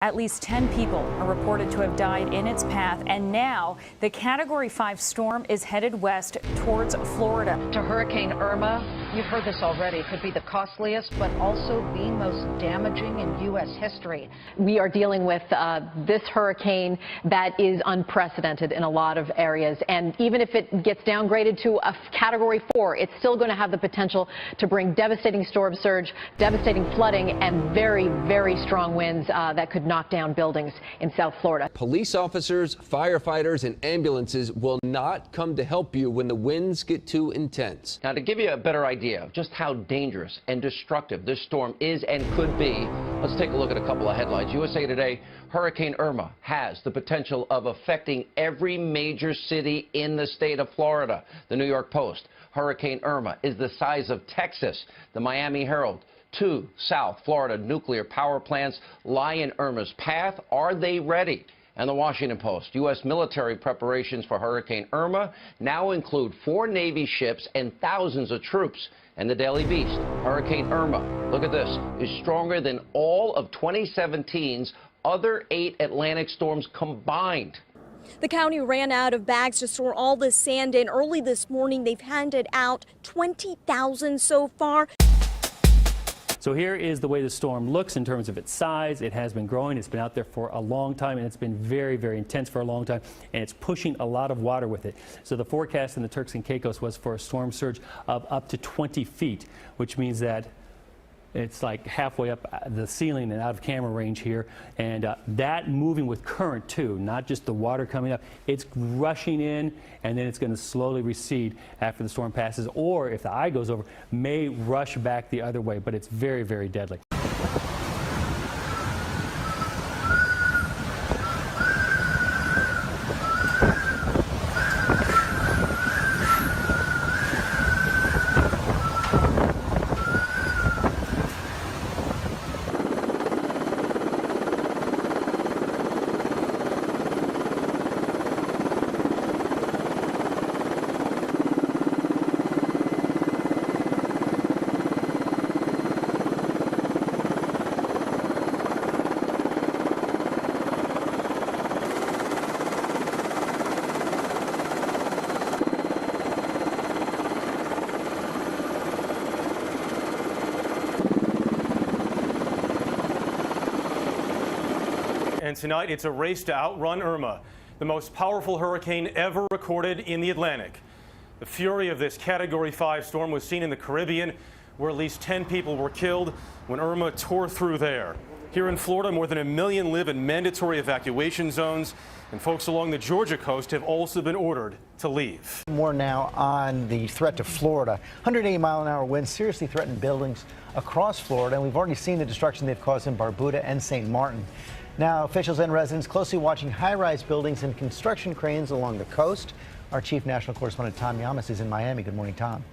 At least 10 people are reported to have died in its path, and now the Category 5 storm is headed west towards Florida. To Hurricane Irma, you've heard this already, could be the costliest, but also the most damaging in U.S. history. We are dealing with this hurricane that is unprecedented in a lot of areas, and even if it gets downgraded to a Category 4, it's still going to have the potential to bring devastating storm surge, devastating flooding, and very, very strong winds that could knock down buildings in South Florida. Police officers, firefighters, and ambulances will not come to help you when the winds get too intense. Now, to give you a better idea of just how dangerous and destructive this storm is and could be, let's take a look at a couple of headlines. USA Today, Hurricane Irma has the potential of affecting every major city in the state of Florida. The New York Post, Hurricane Irma is the size of Texas. The Miami Herald, 2 South Florida nuclear power plants lie in Irma's path. Are they ready? And the Washington Post, U.S. military preparations for Hurricane Irma now include 4 Navy ships and thousands of troops. And the Daily Beast, Hurricane Irma, look at this, is stronger than all of 2017's other 8 Atlantic storms combined. The county ran out of bags to store all this sand in. Early this morning, they've handed out 20,000 so far. So here is the way the storm looks in terms of its size. It has been growing. It's been out there for a long time, and it's been very, very intense for a long time, and it's pushing a lot of water with it. So the forecast in the Turks and Caicos was for a storm surge of up to 20 feet, which means that it's like halfway up the ceiling and out of camera range here. And that moving with current, too, not just the water coming up. It's rushing in, and then it's going to slowly recede after the storm passes. Or if the eye goes over, may rush back the other way. But it's very, very deadly. And tonight, it's a race to outrun Irma, the most powerful hurricane ever recorded in the Atlantic. The fury of this Category 5 storm was seen in the Caribbean, where at least 10 people were killed when Irma tore through there. Here in Florida, more than 1 million live in mandatory evacuation zones, and folks along the Georgia coast have also been ordered to leave. More now on the threat to Florida. 180-mile-an-hour winds seriously threaten buildings across Florida, and we've already seen the destruction they've caused in Barbuda and St. Martin. Now, officials and residents closely watching high-rise buildings and construction cranes along the coast. Our chief national correspondent, Tom Yamas, is in Miami. Good morning, Tom.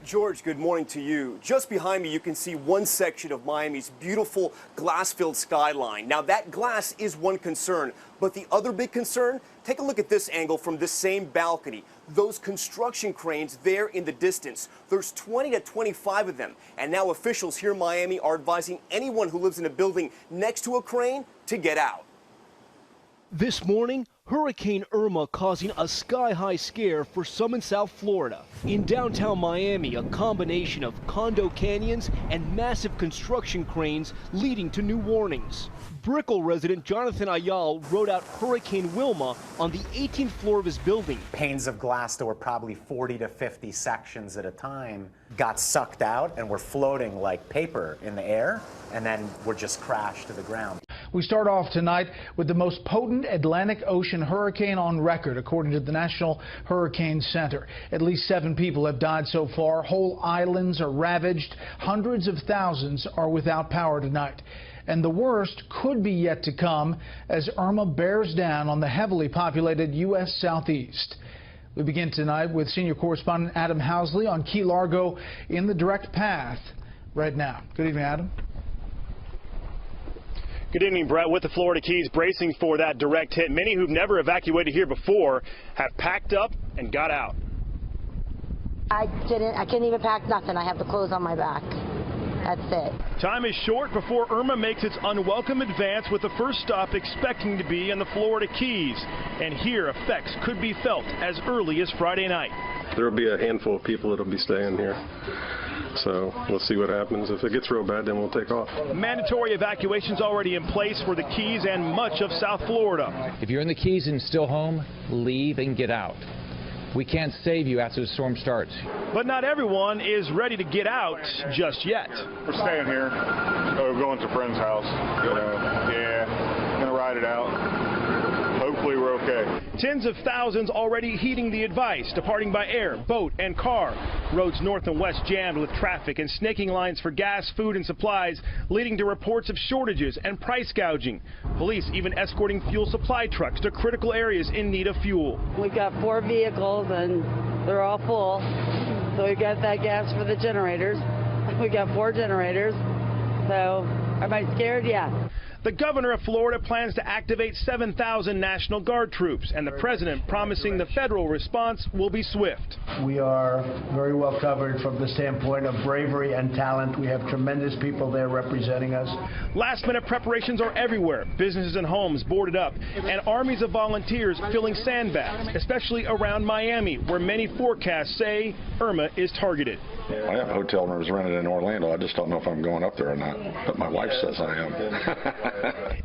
George, good morning to you. Just behind me, you can see one section of Miami's beautiful glass-filled skyline. Now, that glass is one concern, but the other big concern, take a look at this angle from this same balcony. Those construction cranes there in the distance. There's 20 to 25 of them. And now officials here in Miami are advising anyone who lives in a building next to a crane to get out. This morning, Hurricane Irma causing a sky-high scare for some in South Florida. In downtown Miami, a combination of condo canyons and massive construction cranes leading to new warnings. Brickell resident Jonathan Ayal wrote out Hurricane Wilma on the 18th floor of his building. Panes of glass that were probably 40 to 50 sections at a time got sucked out and were floating like paper in the air, and then were just crashed to the ground. We start off tonight with the most potent Atlantic Ocean hurricane on record, according to the National Hurricane Center. At least 7 people have died so far. Whole islands are ravaged. Hundreds of thousands are without power tonight. And the worst could be yet to come as Irma bears down on the heavily populated U.S. Southeast. We begin tonight with senior correspondent Adam Housley on Key Largo in the direct path right now. Good evening, Adam. Good evening, Brett. With the Florida Keys bracing for that direct hit, many who've never evacuated here before have packed up and got out. I couldn't even pack nothing. I have the clothes on my back. That's it. Time is short before Irma makes its unwelcome advance, with the first stop expecting to be in the Florida Keys. And here, effects could be felt as early as Friday night. There will be a handful of people that will be staying here. So we'll see what happens. If it gets real bad, then we'll take off. Mandatory evacuations already in place for the Keys and much of South Florida. If you're in the Keys and still home, leave and get out. We can't save you after the storm starts. But not everyone is ready to get out just yet. We're staying here. We're going to a friend's house. Gonna ride it out. Hopefully we're okay. Tens of thousands already heeding the advice, departing by air, boat, and car. Roads north and west jammed with traffic and snaking lines for gas, food, and supplies, leading to reports of shortages and price gouging. Police even escorting fuel supply trucks to critical areas in need of fuel. We've got 4 vehicles and they're all full. So we've got that gas for the generators. We've got 4 generators. So am I scared? Yeah. The governor of Florida plans to activate 7,000 National Guard troops, and the president promising the federal response will be swift. We are very well covered from the standpoint of bravery and talent. We have tremendous people there representing us. Last-minute preparations are everywhere. Businesses and homes boarded up, and armies of volunteers filling sandbags, especially around Miami, where many forecasts say Irma is targeted. I have hotel rooms rented in Orlando. I just don't know if I'm going up there or not, but my wife says I am.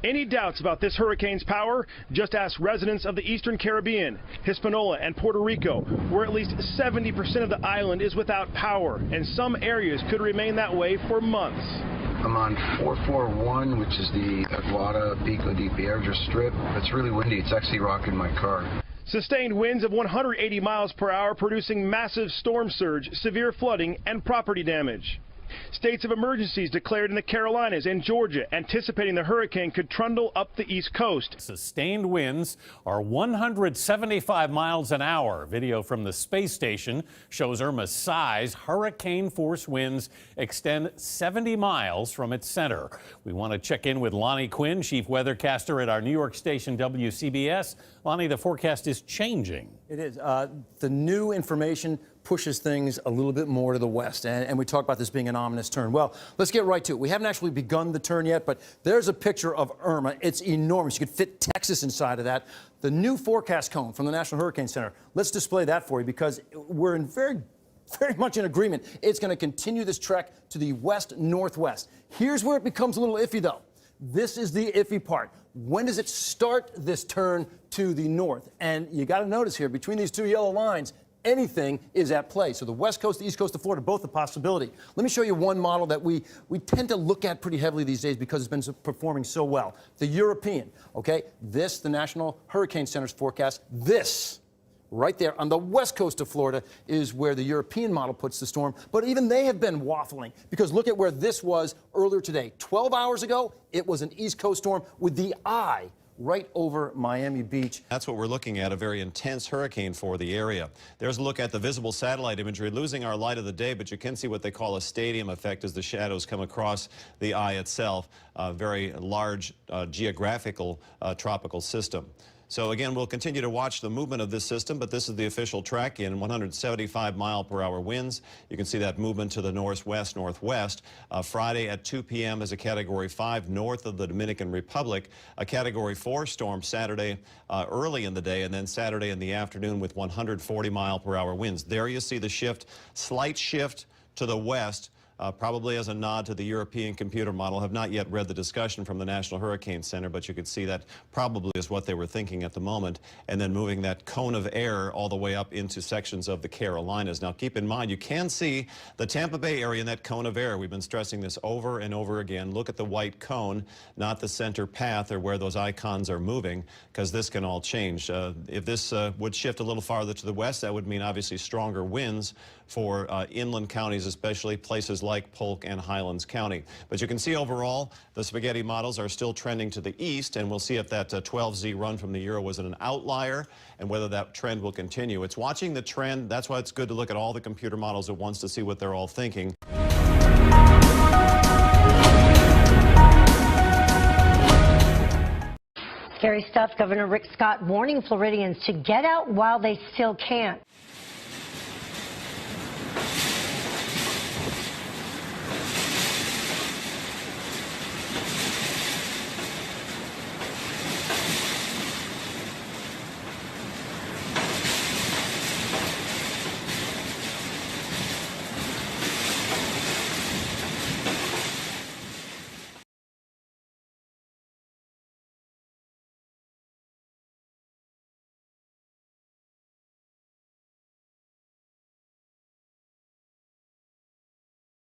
Any doubts about this hurricane's power? Just ask residents of the Eastern Caribbean, Hispaniola, and Puerto Rico, where at least 70% of the island is without power, and some areas could remain that way for months. I'm on 441, which is the Aguada Pico de Piedra Strip. It's really windy. It's actually rocking my car. Sustained winds of 180 miles per hour producing massive storm surge, severe flooding, and property damage. States of emergencies declared in the Carolinas and Georgia, anticipating the hurricane could trundle up the East Coast. Sustained winds are 175 miles an hour. Video from the space station shows Irma's size. Hurricane-force winds extend 70 miles from its center. We want to check in with Lonnie Quinn, chief weathercaster at our New York station WCBS. Lonnie, the forecast is changing. It is. The new information pushes things a little bit more to the west, and we talk about this being an ominous turn. Well, let's get right to it. We haven't actually begun the turn yet, but there's a picture of Irma. It's enormous. You could fit Texas inside of that. The new forecast cone from the National Hurricane Center. Let's display that for you because we're in very much in agreement. It's going to continue this trek to the west-northwest. Here's where it becomes a little iffy, though. This is the iffy part. When does it start this turn to the north? And you got to notice here, between these two yellow lines, anything is at play. So the west coast, the east coast of Florida, both a possibility. Let me show you one model that we tend to look at pretty heavily these days because it's been performing so well. The European, okay? This, the National Hurricane Center's forecast, this right there on the west coast of Florida is where the European model puts the storm. But even they have been waffling because look at where this was earlier today. 12 hours ago, it was an east coast storm with the eye right over Miami Beach. That's what we're looking at, a very intense hurricane for the area. There's a look at the visible satellite imagery, losing our light of the day, but you can see what they call a stadium effect as the shadows come across the eye itself. A very large geographical tropical system. So again, we'll continue to watch the movement of this system, but this is the official track in 175-mile-per-hour winds. You can see that movement to the northwest, northwest. Friday at 2 p.m. is a Category 5 north of the Dominican Republic. A Category 4 storm Saturday early in the day, and then Saturday in the afternoon with 140-mile-per-hour winds. There you see the shift, slight shift to the west. Probably as a nod to the European computer model. Have not yet read the discussion from the National Hurricane Center, but you could see that probably is what they were thinking at the moment, and then moving that cone of air all the way up into sections of the Carolinas. Now keep in mind, you can see the Tampa Bay area in that cone of air. We've been stressing this over and over again. Look at the white cone, not the center path or where those icons are moving, because this can all change. If this would shift a little farther to the west, that would mean obviously stronger winds for inland counties, especially places like Polk and Highlands County. But you can see overall, the spaghetti models are still trending to the east, and we'll see if that 12Z run from the Euro was an outlier and whether that trend will continue. It's watching the trend. That's why it's good to look at all the computer models at once to see what they're all thinking. Scary stuff. Governor Rick Scott warning Floridians to get out while they still can.